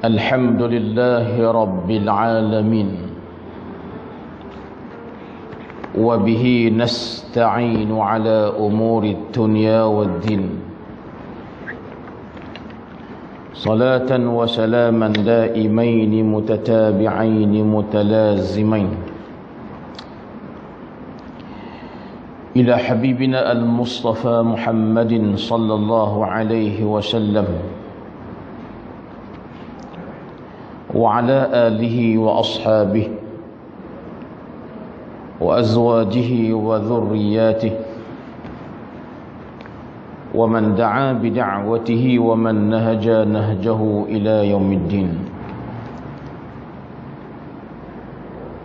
الحمد لله رب العالمين وبه نستعين على أمور الدنيا والدين صلاة وسلاما دائمين متتابعين متلازمين إلى حبيبنا المصطفى محمد صلى الله عليه وسلم وعلى آله وأصحابه وأزواجه وذرياته ومن دعا بدعوته ومن نهج نهجه إلى يوم الدين.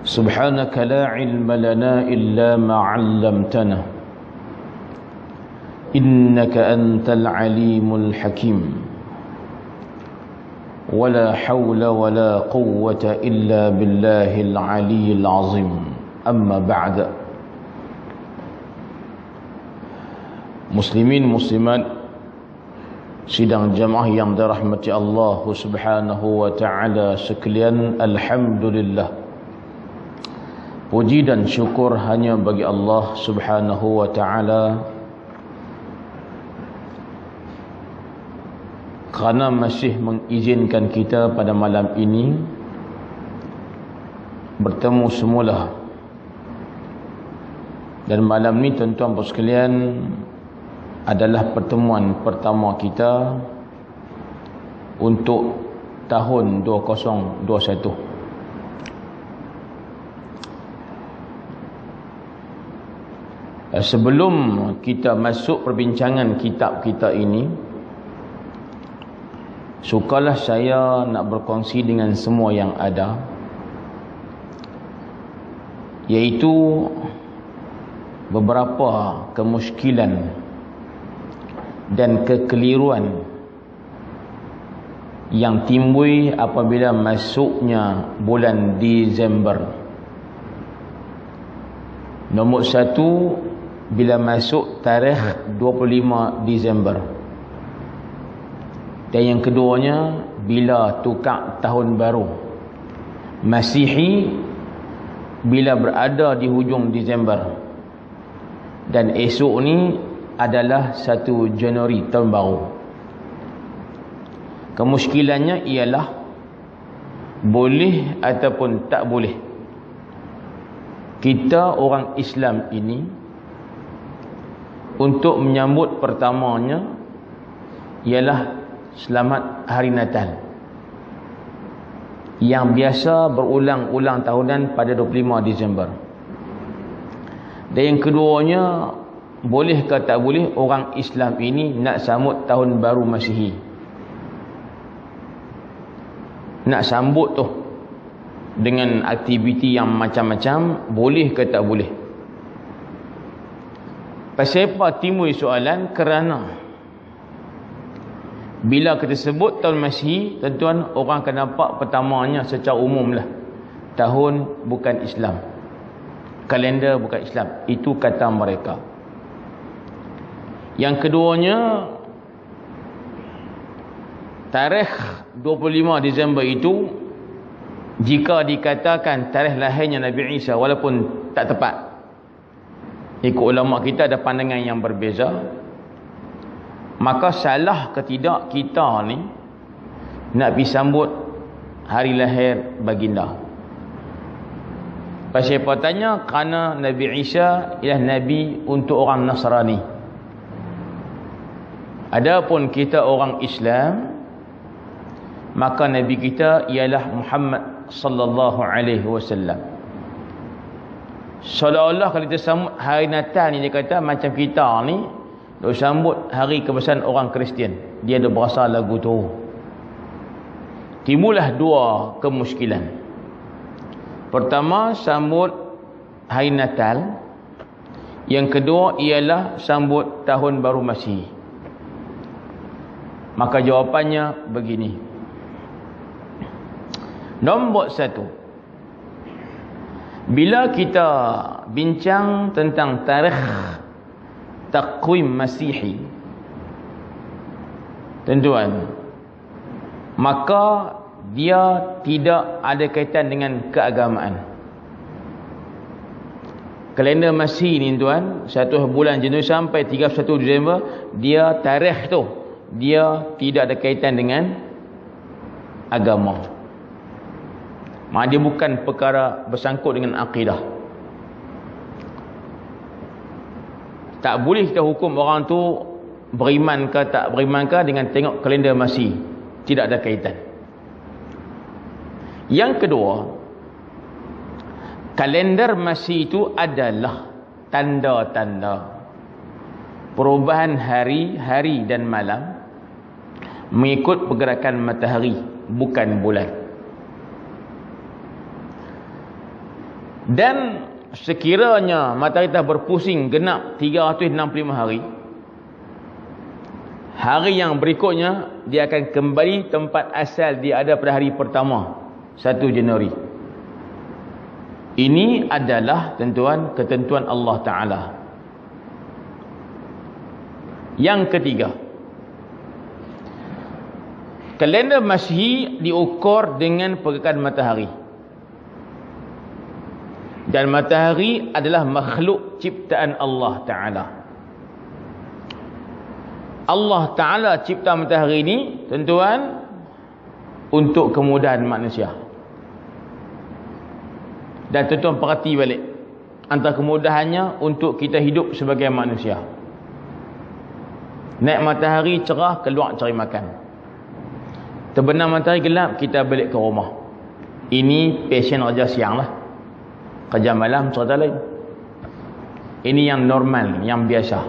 سبحانك لا علم لنا إلا ما علمتنا إنك أنت العليم الحكيم ولا حول ولا قوة إلا بالله العلي العظيم. أما بعد. Muslimin muslimat sidang jamaah yang dirahmati Allah Subhanahu wa taala sekalian, alhamdulillah, puji dan syukur hanya bagi Allah Subhanahu wa taala kerana masih mengizinkan kita pada malam ini bertemu semula. Dan malam ni tuan-tuan dan sekalian adalah pertemuan pertama kita untuk tahun 2021. Sebelum kita masuk perbincangan kitab kita ini, sukalah saya nak berkongsi dengan semua yang ada, iaitu beberapa kemusykilan dan kekeliruan yang timbul apabila masuknya bulan Disember. Nombor satu, bila masuk tarikh 25 Disember. Dan yang keduanya, bila tukar tahun baru Masihi, bila berada di hujung Disember. Dan esok ni adalah 1 Januari tahun baru. Kemusykilannya ialah boleh ataupun tak boleh kita orang Islam ini untuk menyambut pertamanya ialah Selamat Hari Natal, yang biasa berulang-ulang tahunan pada 25 Disember. Dan yang keduanya, boleh ke tak boleh orang Islam ini nak sambut tahun baru Masihi, nak sambut tu dengan aktiviti yang macam-macam, boleh ke tak boleh? Pasal apa timbul soalan? Kerana bila kita sebut tahun Masihi, tuan-tuan, orang akan nampak pertamanya secara umum lah, tahun bukan Islam, kalender bukan Islam. Itu kata mereka. Yang keduanya, tarikh 25 Disember itu, jika dikatakan tarikh lahirnya Nabi Isa, walaupun tak tepat, ikut ulama kita ada pandangan yang berbeza, maka salah ke tidak kita ni nak pergi sambut hari lahir baginda? Pasal apa tanya? Kerana Nabi Isa ialah Nabi untuk orang Nasrani. Adapun kita orang Islam, maka Nabi kita ialah Muhammad sallallahu alaihi wasallam. Seolah-olah kalau kita sambut hari Natal ni, dia kata macam kita ni duk sambut hari kebesaran orang Kristian. Dia ada berasa lagu tu. Timbullah dua kemusykilan. Pertama, sambut hari Natal. Yang kedua ialah sambut tahun baru Masihi. Maka jawapannya begini. Nombor satu, bila kita bincang tentang tarikh takwim Masihi, tuan-tuan, maka dia tidak ada kaitan dengan keagamaan. Kalender Masihi ni tuan, 1 bulan Januari sampai 31 Disember, dia tarikh tu, dia tidak ada kaitan dengan agama. Dia bukan perkara bersangkut dengan akidah. Tak boleh kita hukum orang tu beriman ke tak beriman ke dengan tengok kalender Masihi. Tidak ada kaitan. Yang kedua, kalender Masihi itu adalah tanda-tanda perubahan hari dan malam mengikut pergerakan matahari, bukan bulan. Dan sekiranya matahari dah berpusing genap 365 hari, hari yang berikutnya dia akan kembali tempat asal dia ada pada hari pertama, 1 Januari. Ini adalah ketentuan Allah Ta'ala. Yang ketiga, kalender Masihi diukur dengan pergerakan matahari. Dan matahari adalah makhluk ciptaan Allah Ta'ala. Allah Ta'ala cipta matahari ini, tuan-tuan, untuk kemudahan manusia. Dan tuan-tuan perhati balik, antara kemudahannya untuk kita hidup sebagai manusia. Naik matahari cerah, keluar cari makan. Terbenam matahari gelap, kita balik ke rumah. Ini passion kerja siang lah. Kerja malam cerita lain. Ini yang normal, yang biasa.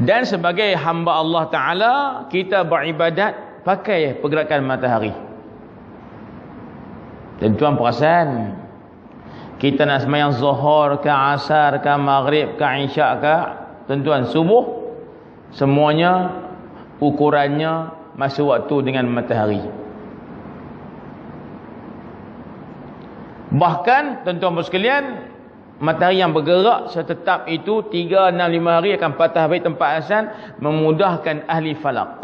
Dan sebagai hamba Allah Ta'ala, kita beribadat pakai pergerakan matahari. Dan tuan perasan, kita nak sembahyang zuhur ke, asar ke, maghrib ke, isyak ke, tuan-tuan, subuh, semuanya ukurannya masa waktu dengan matahari. Bahkan tuan-tuan sekalian, matahari yang bergerak setetap itu 3, 6, 5 hari akan patah balik tempat asal, memudahkan ahli falak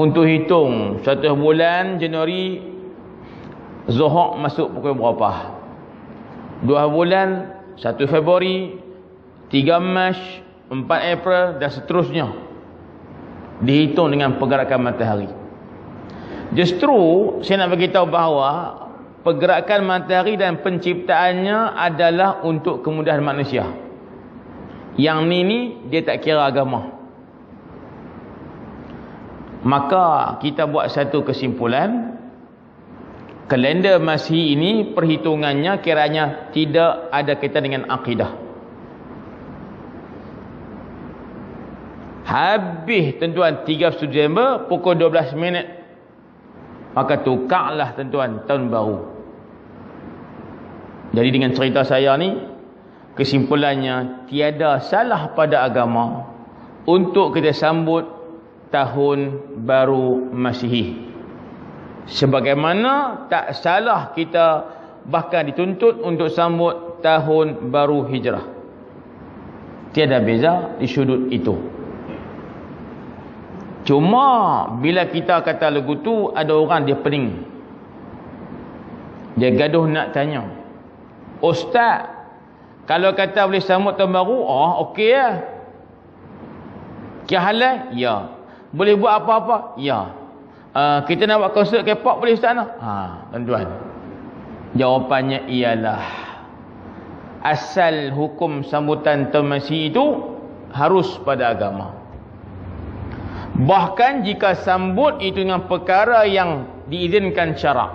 untuk hitung 1 bulan Januari Zuhur masuk pukul berapa, 2 bulan 1 Februari, 3 Mac, 4 April dan seterusnya, dihitung dengan pergerakan matahari. Justru saya nak beritahu bahawa pergerakan matahari dan penciptaannya adalah untuk kemudahan manusia. Yang ni dia tak kira agama. Maka kita buat satu kesimpulan, kalender Masihi ini perhitungannya kiranya tidak ada kaitan dengan akidah. Habis tuan-tuan 31 Disember pukul 12 minit, maka tukarlah tuan-tuan tahun baru. Jadi dengan cerita saya ni, kesimpulannya tiada salah pada agama untuk kita sambut tahun baru Masihi. Sebagaimana tak salah kita bahkan dituntut untuk sambut tahun baru Hijrah. Tiada beza di sudut itu. Cuma bila kita kata lagu tu, ada orang dia pening. Dia gaduh nak tanya, Ustaz, kalau kata boleh sambut tahun baru, okey lah. Kira halal? Ya. Boleh buat apa-apa? Ya. Kita nak buat konsert K-pop boleh Ustaz nak? Tuan-tuan, jawapannya ialah asal hukum sambutan tahun Masihi itu harus pada agama. Bahkan jika sambut itu dengan perkara yang diizinkan syarak,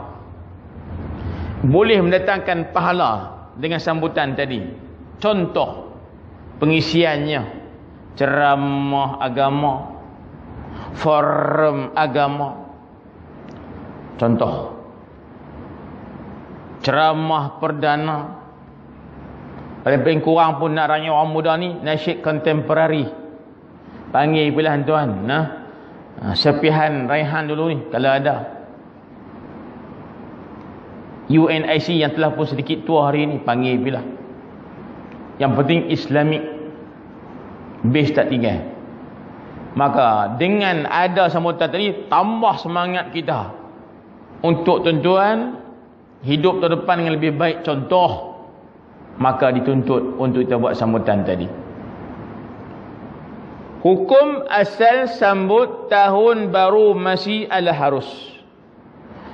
boleh mendatangkan pahala dengan sambutan tadi. Contoh pengisiannya, ceramah agama, forum agama. Contoh ceramah perdana, paling kurang pun nak raya orang muda ni nasyid kontemporari, panggil pula tuan, sepihan raihan dulu ni kalau ada. UNIC yang telah pun sedikit tua hari ni, panggil pula. Yang penting Islamic base tak tinggal. Maka dengan ada sambutan tadi, tambah semangat kita untuk tuan-tuan hidup ke depan dengan lebih baik contoh. Maka dituntut untuk kita buat sambutan tadi. Hukum asal sambut tahun baru masih ala harus.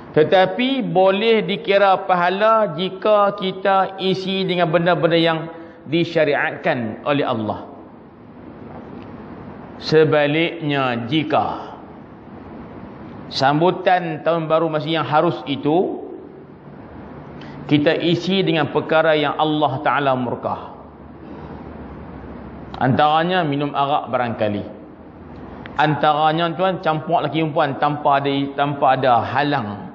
Tetapi boleh dikira pahala jika kita isi dengan benda-benda yang disyariatkan oleh Allah. Sebaliknya, jika sambutan tahun baru masih yang harus itu kita isi dengan perkara yang Allah Ta'ala murka, antaranya minum arak barangkali, antaranya tuan campur lelaki perempuan tanpa ada halang.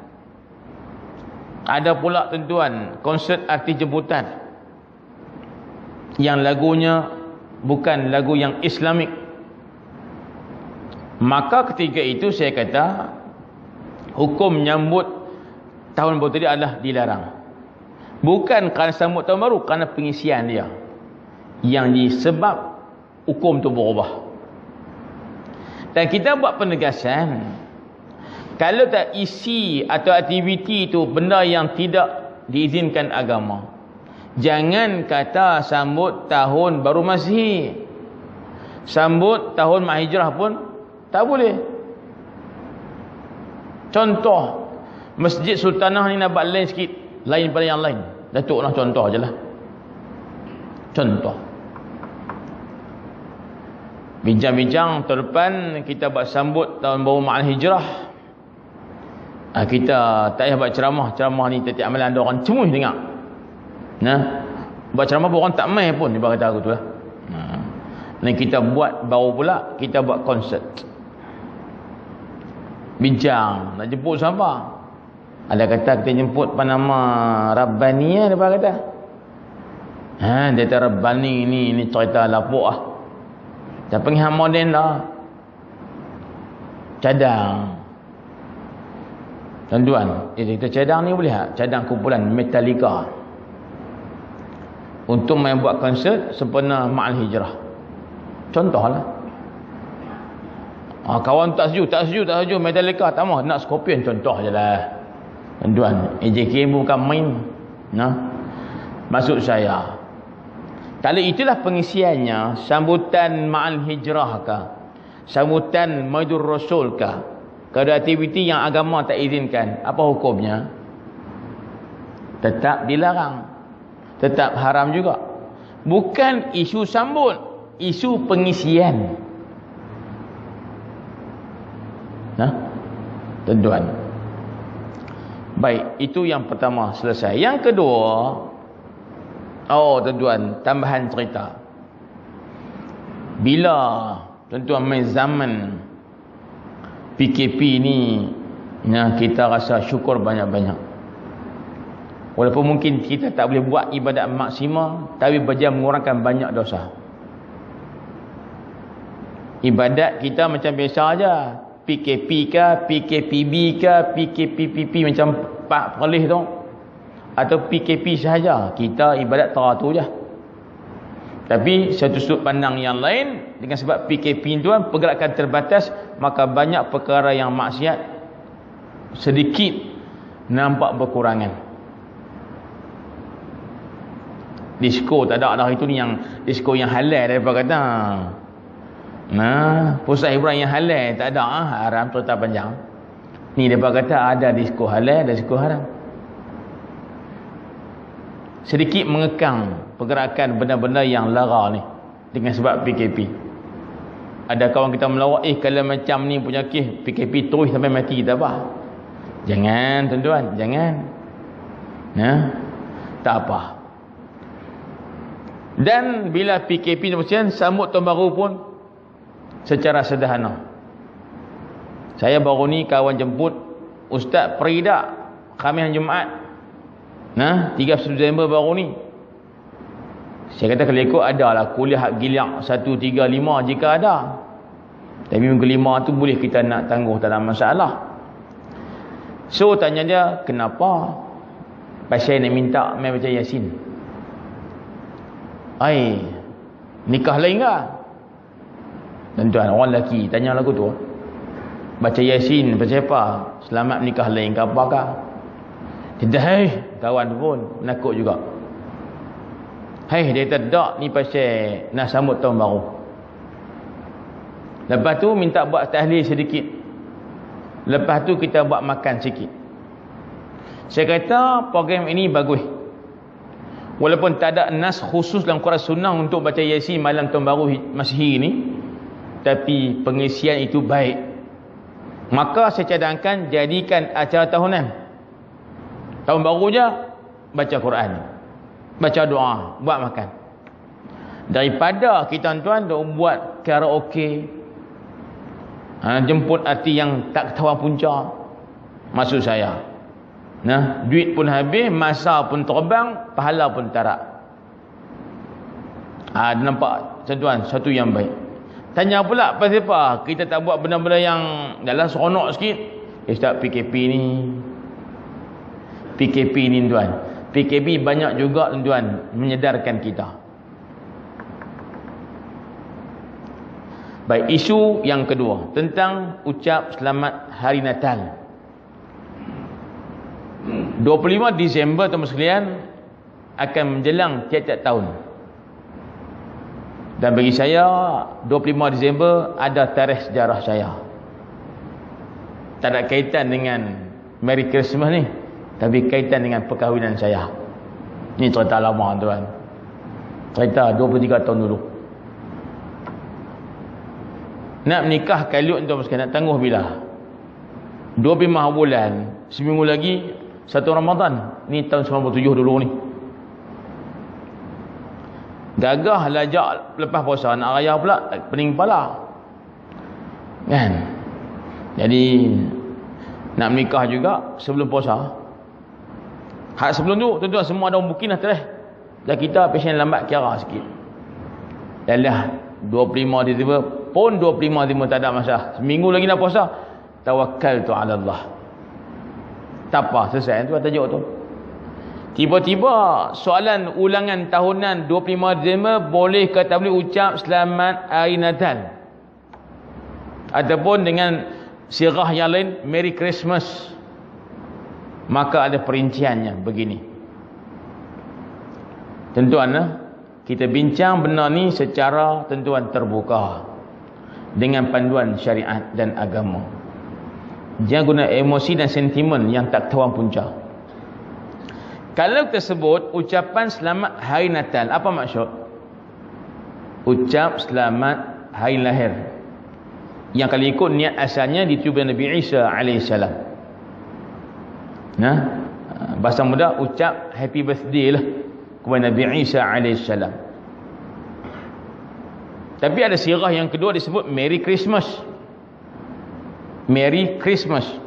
Ada pula tuan-tuan konsert artis jemputan yang lagunya bukan lagu yang Islamik. Maka ketika itu saya kata hukum menyambut tahun baru tadi adalah dilarang. Bukan kerana sambut tahun baru, kerana pengisian dia yang disebab hukum tu berubah. Dan kita buat penegasan, kalau tak isi atau aktiviti itu benda yang tidak diizinkan agama, jangan kata sambut tahun baru Masihi, sambut tahun Mak Hijrah pun tak boleh. Contoh, Masjid Sultanah ni nak buat lain sikit, lain pada yang lain. Datuk lah contoh je lah. Contoh. Bincang-bincang tahun depan kita buat sambut tahun baru Mak Hijrah. Kita tak payah buat ceramah ni tiap-tiap malam ada orang cemuh dengar. Nah, buat ceramah pun orang tak mai pun, dia kata aku tu lah. Dan kita buat baru pula, kita buat konsert. Bincang, nak jemput siapa? Ada kata kita jemput Panama Rabbani ya, dia kata. Dia kata Rabbani ni cerita lapuk ah. Dah pengham moden dah. Cadang. Tuan-tuan, kita cadang ni boleh tak? Cadang kumpulan Metallica untuk main buat konsert sempena Ma'al Hijrah. Contohlah. Kawan tak setuju Metallica, tak mahu nak Scorpion, contoh je lah. Tuan-tuan, AJK bukan main. Maksud saya, kalau itulah pengisiannya, sambutan Ma'al Hijrah kah, sambutan Maidur Rasul kah, kalau aktiviti yang agama tak izinkan, apa hukumnya? Tetap dilarang, tetap haram juga. Bukan isu sambut, isu pengisian. Tuan-tuan, baik, itu yang pertama selesai. Yang kedua, tuan-tuan, tambahan cerita. Bila tuan-tuan main zaman PKP ni, kita rasa syukur banyak-banyak. Walaupun mungkin kita tak boleh buat ibadat maksimal, tapi berjaya mengurangkan banyak dosa. Ibadat kita macam biasa aja. PKP ke, PKPB ke, PKPPP macam Pak Perlis tu, atau PKP sahaja, kita ibadat teratur je. Tapi satu sudut pandang yang lain, dengan sebab PKP tuan pergerakan terbatas, maka banyak perkara yang maksiat sedikit nampak berkurangan. Disko tak ada dah, itu ni yang disko yang halal daripada kata. Pusat hiburan yang halal tak ada, haram terletak panjang. Ni daripada kata ada disko halal, ada disko haram. Sedikit mengekang pergerakan benda-benda yang lara ni dengan sebab PKP. Ada kawan kita melawak, kalau macam ni punya kes PKP terus sampai mati tak apa. Jangan tuan-tuan, jangan. Tak apa. Dan bila PKP ni sambut tahun baru pun secara sederhana. Saya baru ni kawan jemput Ustaz Perida Khamis Jumaat 30 Disember baru ni. Saya kata kalau ikut ada lah kuliah hak giliak 135 jika ada. Tapi minggu 5 tu boleh kita nak tangguh, tak ada masalah. So tanya dia, kenapa pasal nak minta main baca Yasin? Nikah lain ke? Tuan-tuan, orang lelaki tanya lagu tu. Baca Yasin, baca apa? Selamat menikah lain ke apakah? Tidak, kawan tu pun menakut juga. Dia tak ni pasal nak sambut tahun baru. Lepas tu minta buat tahlil sedikit. Lepas tu kita buat makan sikit. Saya kata program ini bagus. Walaupun tak ada nas khusus dalam Quran Sunnah untuk baca Yasin malam tahun baru Masihi ni, tapi pengisian itu baik. Maka saya cadangkan jadikan acara tahunan. Tahun baru je baca Quran, baca doa, buat makan. Daripada kita tuan duk buat karaoke, jemput arti yang tak ketahuan punca. Maksud saya, duit pun habis, masa pun terbang, pahala pun tarak. Nampak tuan, satu yang baik. Tanya pula pasal apa kita tak buat benda-benda yang dalam seronok sikit. Ustaz, PKP ni tuan, PKP banyak juga tuan menyedarkan kita. Baik, isu yang kedua tentang ucap selamat hari Natal. 25 Disember teman sekalian akan menjelang tiap-tiap tahun. Dan bagi saya 25 Disember ada tarikh sejarah saya. Tak ada kaitan dengan Merry Christmas ni, tapi kaitan dengan perkahwinan saya. Ni cerita lama tuan. Cerita 23 tahun dulu. Nak menikah kalut tuan sekalian, nak tangguh bila? 25 bulan, seminggu lagi 1 Ramadan. Ni tahun 97 dulu ni. Gagah lajak lepas puasa, nak raya pula pening kepala. Kan? Jadi nak menikah juga sebelum puasa. Hak sebelum tu tuan-tuan semua ada booking dah terus. Dan kita pasien lambat kira sikit. Yalah 25 Disember pun 25 Disember tak ada masalah. Seminggu lagi nak puasa. Tawakkaltu ala Allah. Tak apa, selesai tu tajuk tu. Tiba-tiba soalan ulangan tahunan 25 Disember, boleh ke tak boleh ucap selamat hari Natal? Ataupun dengan sirah yang lain, Merry Christmas. Maka ada perinciannya begini. Tentuan kita bincang benda ni secara tentuan terbuka dengan panduan syariat dan agama. Jangan guna emosi dan sentimen yang tak tahu punca. Kalau tersebut ucapan selamat hari Natal, apa maksud? Ucap selamat hari lahir. Yang kalau ikut niat asalnya ditubuh Nabi Isa alaihissalam. Bahasa mudah ucap happy birthday lah kepada Nabi Isa alaihissalam. Tapi ada sirah yang kedua disebut Merry Christmas. Merry Christmas.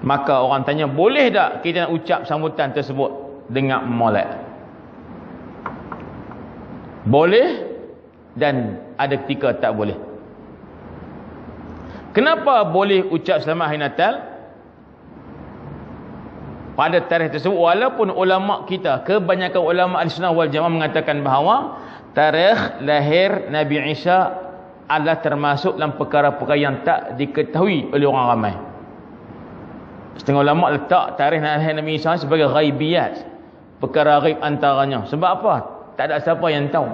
Maka orang tanya, boleh tak kita nak ucap sambutan tersebut dengan molek? Boleh, dan ada ketika tak boleh. Kenapa boleh ucap selamat hari Natal pada tarikh tersebut? Walaupun ulama kita, kebanyakan ulama Ahlussunnah wal Jamaah mengatakan bahawa tarikh lahir Nabi Isa adalah termasuk dalam perkara-perkara yang tak diketahui oleh orang ramai. Setengah ulama letak tarikh lahir Nabi Isa sebagai ghaibiyat, perkara ghaib antaranya. Sebab apa? Tak ada siapa yang tahu.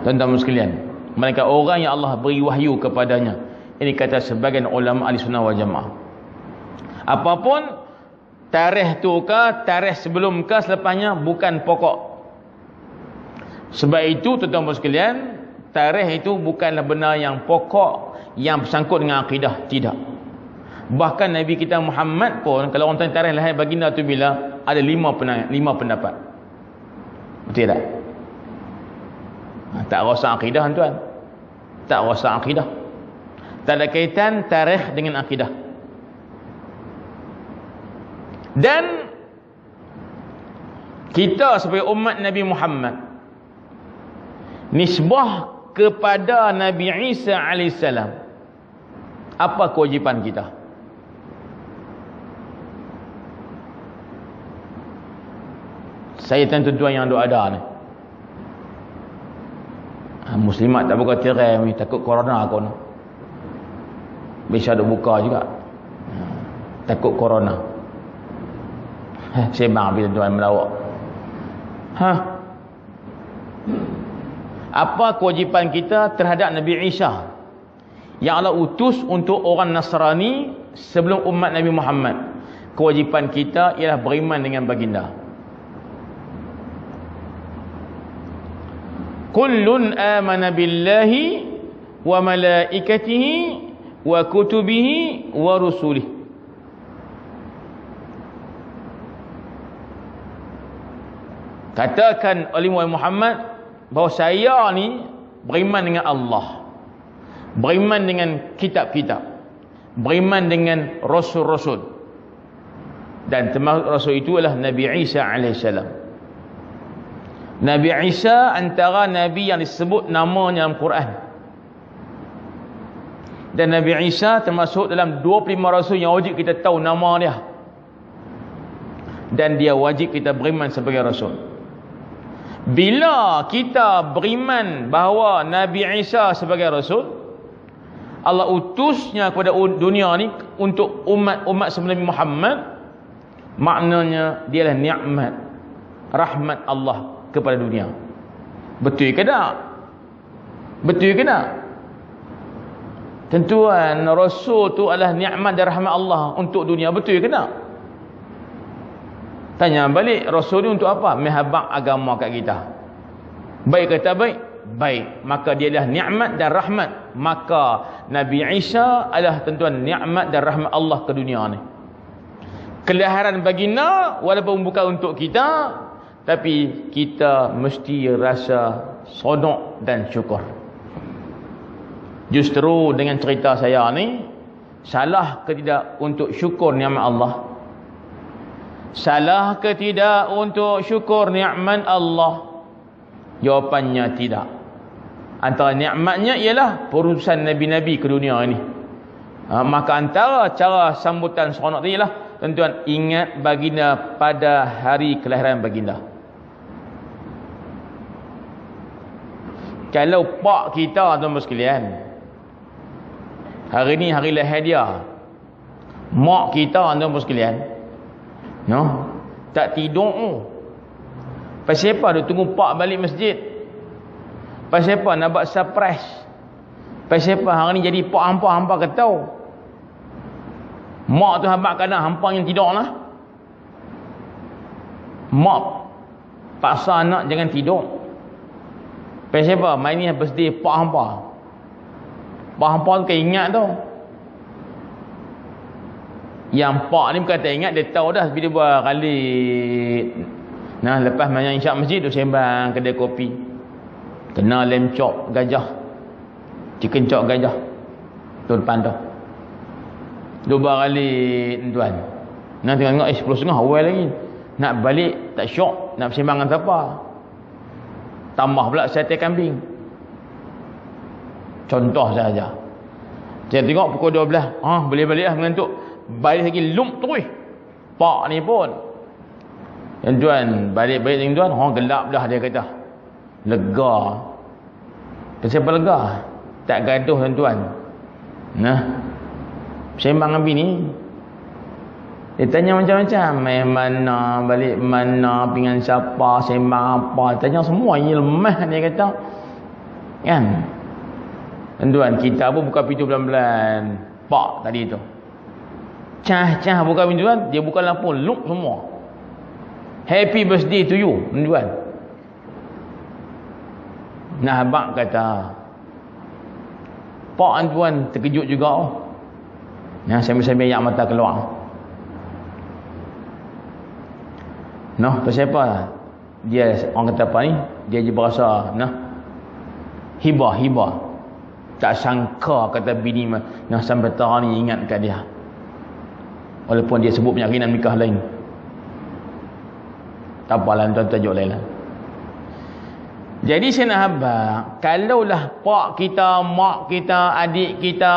Tuan-tuan sekalian, mereka orang yang Allah beri wahyu kepadanya. Ini kata sebagian ulama Ahlussunnah wal Jamaah. Apapun tarikh tu ke, tarikh sebelum ke, selepasnya bukan pokok. Sebab itu tuan-tuan sekalian, tarikh itu bukanlah benar yang pokok yang bersangkut dengan akidah. Tidak. Bahkan Nabi kita Muhammad pun, kalau orang tanya tarikh lahir baginda tu bila, ada 5 pendapat. Betul tak? Tak rasa akidah tuan. Tak rasa akidah. Tak ada kaitan tarikh dengan akidah. Dan kita sebagai umat Nabi Muhammad, nisbah kepada Nabi Isa alaihissalam, apa kewajipan kita? Saya tanya tuan yang ada ni. Muslimat tak buka tirai ni, takut corona aku ni. Bisa ada buka juga. Takut corona. Sembang bila tuan melawak. Apa kewajipan kita terhadap Nabi Isa yang Allah utus untuk orang Nasrani sebelum umat Nabi Muhammad? Kewajipan kita ialah beriman dengan baginda. Kullun amana billahi wa malaikatihi wa kutubihi wa rusulihi. Katakan oleh Muhammad bahawa saya ni beriman dengan Allah, beriman dengan kitab-kitab, beriman dengan rasul-rasul, dan termasuk rasul itu adalah Nabi Isa AS. Nabi Isa antara Nabi yang disebut namanya dalam Quran, dan Nabi Isa termasuk dalam 25 rasul yang wajib kita tahu nama dia, dan dia wajib kita beriman sebagai rasul. Bila kita beriman bahawa Nabi Isa sebagai rasul, Allah utusnya kepada dunia ni untuk umat sebelum Nabi Muhammad, maknanya dia adalah nikmat, rahmat Allah kepada dunia. Betul ke tak? Betul ke tak? Tentuan rasul tu adalah nikmat dan rahmat Allah untuk dunia. Betul ke tak? Tanya balik, rasul ni untuk apa? Menghabaq agama kat kita. Baik ke tak baik? Baik. Maka dia adalah nikmat dan rahmat. Maka Nabi Isa adalah tentuan nikmat dan rahmat Allah ke dunia ni. Kelahiran baginda walaupun bukan untuk kita, tapi kita mesti rasa sonok dan syukur. Justru dengan cerita saya ni, salah ke tidak untuk syukur nikmat Allah? Salah ke tidak untuk syukur nikmat Allah? Jawapannya tidak. Antara nikmatnya ialah perutusan Nabi-Nabi ke dunia ini. Maka antara cara sambutan seronok ni ialah, tuan-tuan, ingat baginda pada hari kelahiran baginda. Kalau pak kita, tuan-tuan sekalian, hari ni hari lahir dia, mak kita, tuan-tuan sekalian, no, tak tidur. Pasal apa dia tunggu pak balik masjid? Pasal apa nak buat surprise? Pasal apa hari ni jadi pak hampa ketau? Mak tu habaq kadang hampa yang tidur lah. Mak paksa anak jangan tidur. Pasal apa? Main ni birthday pak hampa. Pak hampa tu kan ingat tu. Yang pak ni bukan tak ingat, dia tahu dah bila buat kali. Nah, lepas main insya masjid tu sembang kedai kopi. Kena lem chop gajah. Chicken chop gajah. Tu depan tu. 2 kali tuan. Nak tengok 10.30 awal lagi. Nak balik tak syok, nak bersembang dengan siapa? Tambah pula sate kambing. Contoh saja. Saya tengok pukul 12, boleh balik lah mengantuk. Balik lagi lump terus. Pak ni pun. Yang tuan balik-balik dengan tuan, gelap dah dia kata. Lega. Kenapa lega? Tak gaduh tuan-tuan. Nah. Sembang dengan bini. Dia tanya macam-macam. Main mana, balik mana, pinggan siapa, sembang apa. Tanya semua. Ini lemah dia kata. Kan? Tuan, kita pun buka pintu pelan-pelan. Pak tadi tu. Cah buka pintu tuan. Dia buka lampu. Look semua. Happy birthday to you. Tuan. Nah, abang kata. Pak tuan terkejut juga. Nah, sambil-sambil ayak mata keluar. Noh, pasal apa? Dia orang kata apa ni? Dia je berasa hibah. Tak sangka kata bini sampai tahun ni ingat kat dia. Walaupun dia sebut punya keinginan nikah lain. Tak apalah, tuan tajuk lain lah. Jadi saya nak habaq, kalaulah pak kita, mak kita, adik kita,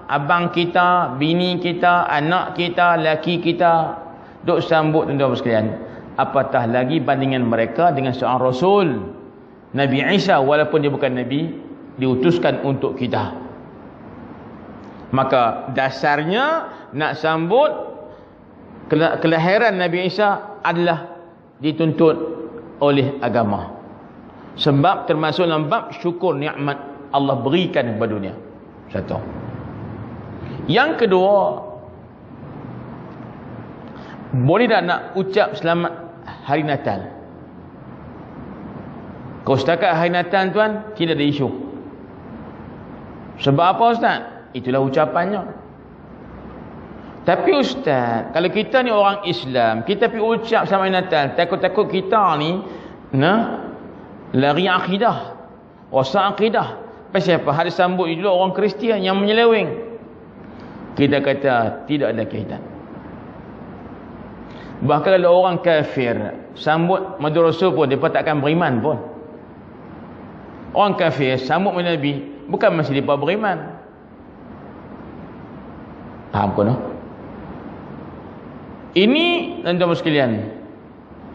abang kita, bini kita, anak kita, laki kita duk sambut tuan-tuan sekalian, apatah lagi bandingan mereka dengan seorang rasul Nabi Isa walaupun dia bukan Nabi, diutuskan untuk kita. Maka dasarnya nak sambut kelahiran Nabi Isa adalah dituntut oleh agama. Sebab termasuk dalam bab syukur nikmat Allah berikan kepada dunia. Satu. Yang kedua, boleh tak nak ucap selamat hari Natal? Kalau setakat hari Natal tuan, tidak ada isu. Sebab apa ustaz? Itulah ucapannya. Tapi ustaz, kalau kita ni orang Islam, kita pergi ucap selamat hari Natal, takut-takut kita ni lari akidah, rosak akidah. Pasal apa? Hari sambut itu orang Kristian yang menyeleweng. Kita kata tidak ada kaitan. Bahkan kalau orang kafir sambut madu rasul pun, mereka takkan beriman pun. Orang kafir sambut madu Nabi, bukan masih mereka beriman. Faham ke no? Ini tuan-tuan sekalian,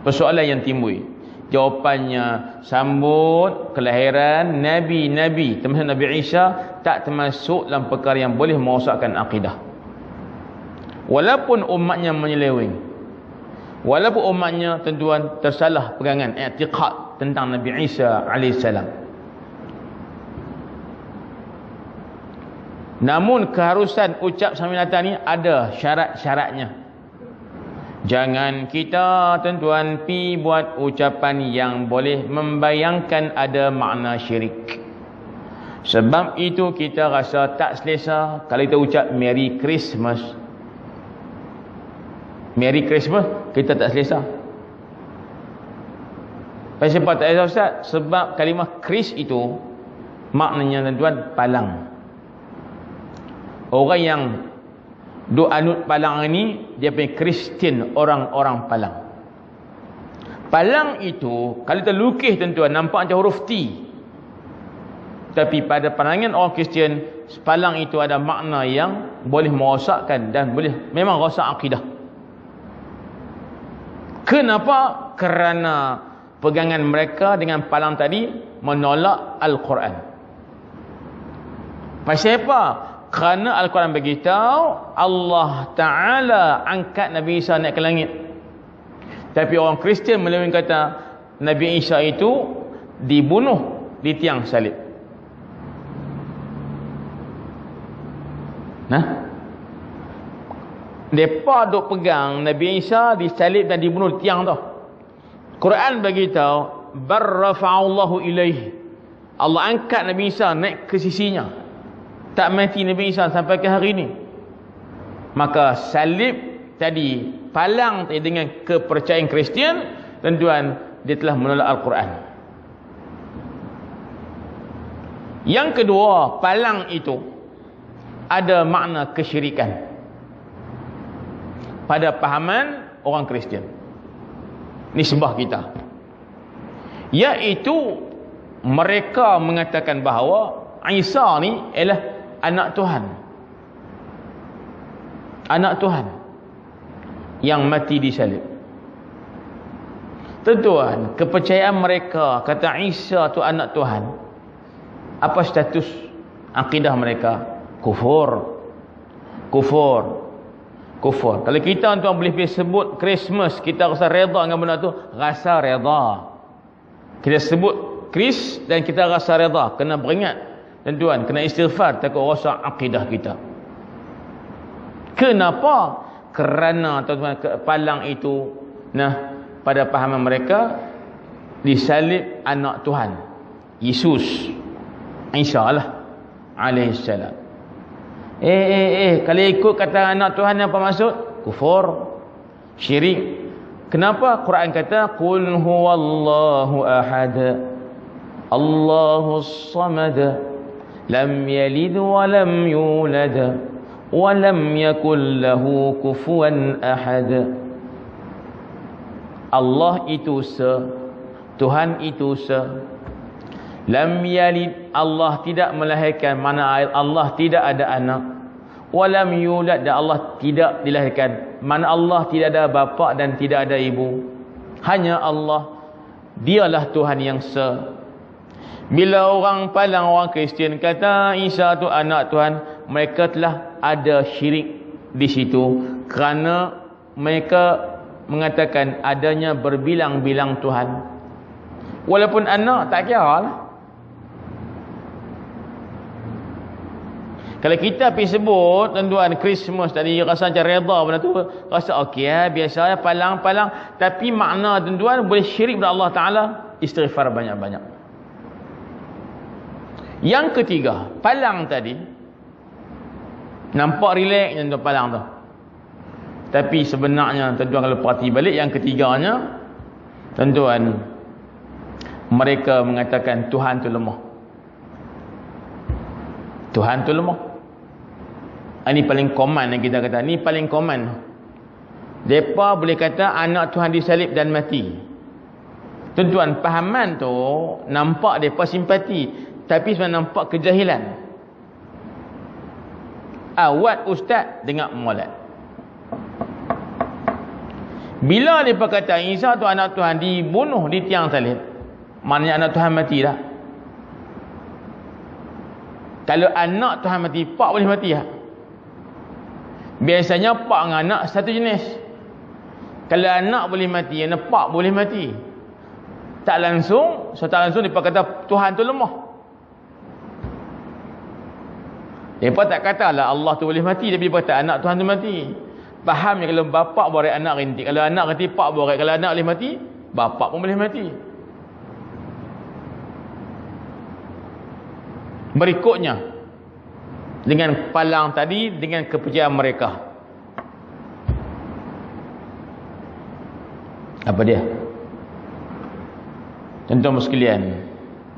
persoalan yang timbul. Jawapannya, sambut kelahiran Nabi-Nabi termasuk Nabi Isa tak termasuk dalam perkara yang boleh merosakkan akidah. Walaupun umatnya menyeleweng, walaupun umatnya tuan-tuan tersalah pegangan i'tiqad tentang Nabi Isa AS. Namun keharusan ucap selamat datang ni ada syarat-syaratnya. Jangan kita tuan-tuan pi buat ucapan yang boleh membayangkan ada makna syirik. Sebab itu kita rasa tak selesa kalau kita ucap Merry Christmas. Merry Christmas kita tak selesa. Pasal apa tak selesa ustaz? Sebab kalimah Chris itu maknanya tuan-tuan palang. Orang yang duk anut palang ini dia punya Kristian, orang-orang palang. Palang itu kalau kita lukis tuan-tuan nampak macam huruf T. Tapi pada pandangan orang Kristian, palang itu ada makna yang boleh merosakkan dan boleh memang rosak akidah. Kenapa? Kerana pegangan mereka dengan palang tadi menolak Al-Quran. Pasal apa? Kerana Al-Quran beritahu Allah Ta'ala angkat Nabi Isa naik ke langit. Tapi orang Kristian meleweng kata Nabi Isa itu dibunuh di tiang salib. Nah, mereka duk pegang Nabi Isa disalib dan dibunuh di tiang tu. Quran beritahu barrafa'allahu ilaihi, Allah angkat Nabi Isa naik ke sisinya. Tak mati Nabi Isa sampai ke hari ini. Maka salib tadi, palang tadi dengan kepercayaan Kristian, tuan-tuan, dia telah menolak Al-Quran. Yang kedua, palang itu ada makna kesyirikan pada pahaman orang Kristian, nisbah kita, iaitu mereka mengatakan bahawa Isa ni ialah anak Tuhan. Anak Tuhan yang mati disalib. Tuan-tuan, kepercayaan mereka kata Isa tu anak Tuhan, apa status akidah mereka? Kufur. Kufur. Kufur. Kalau kita tuan boleh sebut Christmas, kita rasa redha dengan benda tu, rasa redha. Kita sebut Chris dan kita rasa redha, kena beringat. Tuan-tuan, kena istighfar takut rosak akidah kita. Kenapa? Kerana tuan-tuan palang itu pada pahaman mereka disalib anak Tuhan Yesus Isa lah alaihissalam. Kalau ikut kata anak Tuhan apa maksud? Kufur, syirik. Kenapa Quran kata qul huwallahu ahad Allahus samad lam yalid wa lam yulad wa lam yakul lahu kufuwan ahad. Allah itu Tuhan itu lam yalid, Allah tidak melahirkan, mana Allah tidak ada anak. Wa lam yulad, dan Allah tidak dilahirkan, mana Allah tidak ada bapa dan tidak ada ibu. Hanya Allah, dialah Tuhan yang Bila orang Palang, orang Kristian kata Isa tu anak Tuhan, mereka telah ada syirik di situ kerana mereka mengatakan adanya berbilang-bilang Tuhan. Walaupun anak tak kira lah. Kalau kita pergi sebut tuan-tuan Christmas tadi, rasa macam reda benda tu, rasa okey ya, biasa ya, palang-palang, tapi makna tuan-tuan boleh syirik kepada Allah Taala, istighfar banyak-banyak. Yang ketiga, palang tadi nampak relax tuan-tuan palang tu. Tapi sebenarnya tuan-tuan kalau perhati balik yang ketiganya, tuan-tuan, mereka mengatakan Tuhan tu lemah. Tuhan tu lemah. Ini paling common yang kita kata. Ini paling common. Mereka boleh kata anak Tuhan disalib dan mati. Tuan-tuan, pahaman tu nampak mereka simpati, tapi sebenarnya nampak kejahilan. Awat ustaz dengar molek. Bila mereka kata Isa tu anak Tuhan dibunuh di tiang salib, maknanya anak Tuhan mati dah. Kalau anak Tuhan mati, pak boleh mati tak? Biasanya pak dengan anak satu jenis. Kalau anak boleh mati, anak pak boleh mati. Tak langsung, tak langsung mereka kata Tuhan tu lemah. Mereka tak katalah Allah tu boleh mati, tapi mereka kata anak Tuhan tu mati. Faham ya, kalau bapak borak anak rintik, kalau anak rintik pak borak, kalau anak boleh mati, bapak pun boleh mati. Berikutnya, dengan palang tadi, dengan kepercayaan mereka, apa dia? Tuan-tuan sekalian,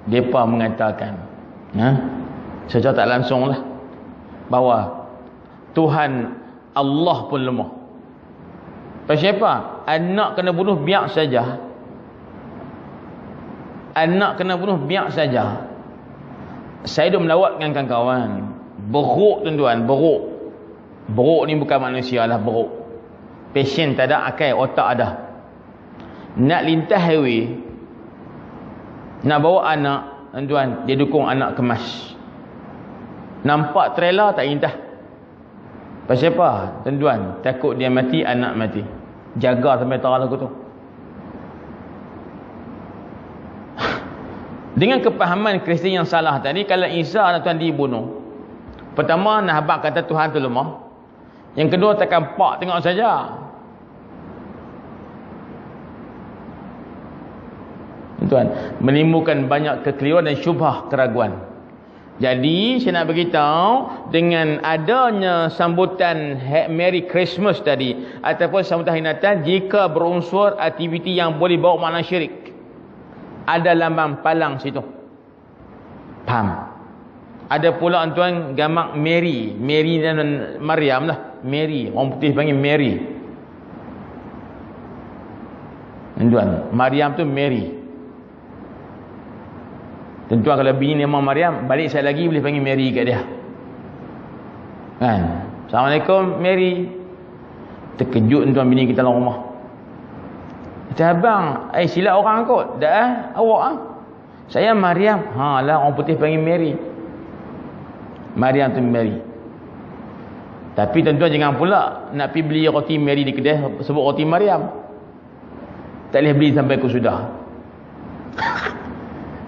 mereka mengatakan secara tak langsung lah, bahawa Tuhan Allah pun lemah. Pasal apa? Anak kena bunuh biar saja. Anak kena bunuh biar saja. Saya dah melawat dengan kawan-kawan. Beruk tuan-tuan, beruk. Beruk ni bukan manusia lah, beruk. Pasien tak ada akal, otak ada. Nak lintas highway, nak bawa anak, tuan-tuan, dia dukung anak kemas. Nampak trailer tak lintas. Pasal apa? Tuan-tuan, takut dia mati, anak mati. Jaga sampai tarah lagu tu. Dengan kepahaman Kristian yang salah tadi, kalau Isa anak Tuhan dibunuh, pertama nak habaq kata Tuhan tu lemah. Yang kedua takkan pak tengok saja. Tuan, menimbulkan banyak kekeliruan dan syubhah, keraguan. Jadi saya nak beritahu, dengan adanya sambutan Merry Christmas tadi ataupun sambutan Hari Natal, jika berunsur aktiviti yang boleh bawa makna syirik, ada lambang palang situ. Faham? Ada pula tuan gamak Mary. Mary dan Maryam lah. Mary. Orang putih panggil Mary. Tuan, Maryam tu Mary. Tuan kalau bini nama Maryam, balik saya lagi boleh panggil Mary kat dia. Kan? Assalamualaikum Mary. Terkejut tuan bini kita dalam rumah. Kata abang, silap orang kot. Dah awak ah. Saya Maryam. Ha lah, orang putih panggil Mary. Maryam tu Mary. Tapi tuan-tuan jangan pula nak pergi beli roti Mary di kedai sebut roti Maryam. Tak boleh beli sampai ke sudah.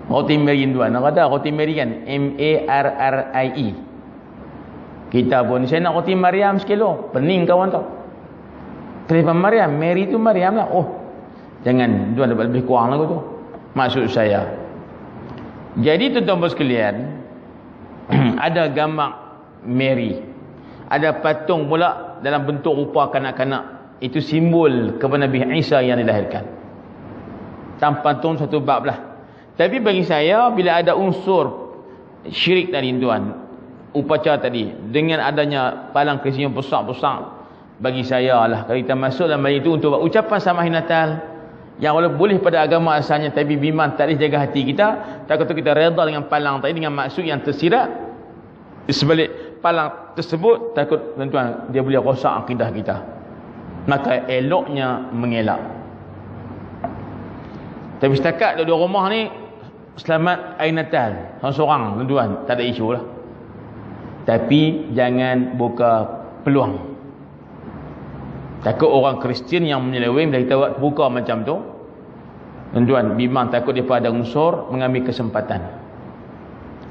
Roti Mary tuan. Nak kata roti Mary kan M-A-R-R-I-E. Kita pun saya nak roti Maryam sekilo. Pening kawan tau. Telefon Maryam, Mary tu Maryam lah. Oh, jangan tuan dapat lebih kurang lagu tu. Maksud saya. Jadi tuan-tuan sekalian, ada gambar Mary. Ada patung pula dalam bentuk rupa kanak-kanak. Itu simbol kepada Nabi Isa yang dilahirkan. Tanpa patung satu bab lah. Tapi bagi saya, bila ada unsur syirik tadi tuan, upacara tadi, dengan adanya palang Kristian besar-besar, bagi saya lah, kalau kita masuk dalam balik itu untuk ucapan sama Hari Natal, yang walaupun boleh pada agama asalnya, tapi bimbang tak boleh jaga hati kita, takut kita reda dengan palang tadi, dengan maksud yang tersirat sebalik palang tersebut, takut tuan-tuan dia boleh rosak akidah kita. Maka eloknya mengelak. Tapi setakat duduk rumah ni, selamat Hari Natal seorang-seorang tuan-tuan, tak ada isu lah. Tapi jangan buka peluang. Takut orang Kristian yang menyeleweng dah kita buka macam tu, tuan-tuan, memang takut mereka ada unsur mengambil kesempatan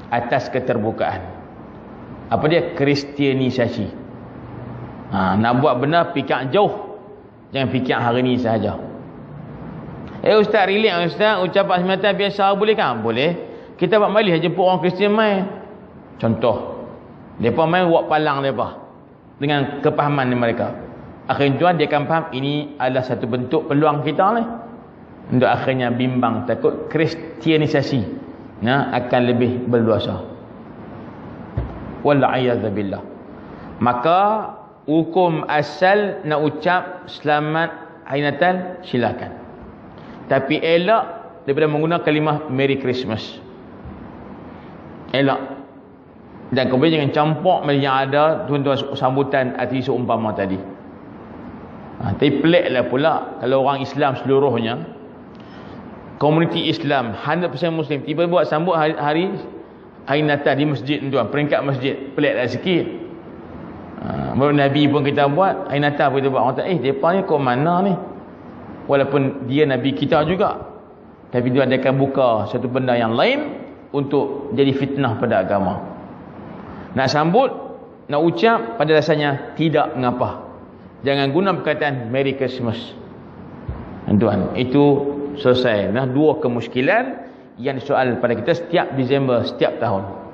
atas keterbukaan. Apa dia? Kristianisasi. Nak buat benar fikir jauh, jangan fikir hari ni sahaja. Ustaz, relax Ustaz, ucapan semata biasa boleh kan? Boleh. Kita buat malih jemput orang Kristian main. Contoh, mereka main buat palang mereka dengan kepahaman mereka. Akhirnya dia akan faham ini adalah satu bentuk peluang kita ni. Untuk akhirnya bimbang, takut kristianisasi akan lebih berluasa. Walla'iyadzabillah. Maka hukum asal nak ucap selamat Hari Natal, silakan. Tapi elak daripada menggunakan kalimah Merry Christmas. Elak. Dan kemudian jangan campur yang ada tuan-tuan sambutan arti seumpama tadi. Tapi peliklah pula kalau orang Islam seluruhnya, komuniti Islam 100% Muslim, tiba-tiba buat sambut hari Natal di masjid tuan, peringkat masjid. Peliklah sikit. Baru Nabi pun kita buat Hari Natal pun kita buat. Orang kata, mereka ni kau mana ni? Walaupun dia Nabi kita juga, tapi dia akan buka satu benda yang lain untuk jadi fitnah pada agama. Nak sambut, nak ucap, pada dasarnya tidak mengapa. Jangan guna perkataan Merry Christmas, tuan. Itu selesai. Dua kemuskilan yang disoal pada kita setiap Disember setiap tahun.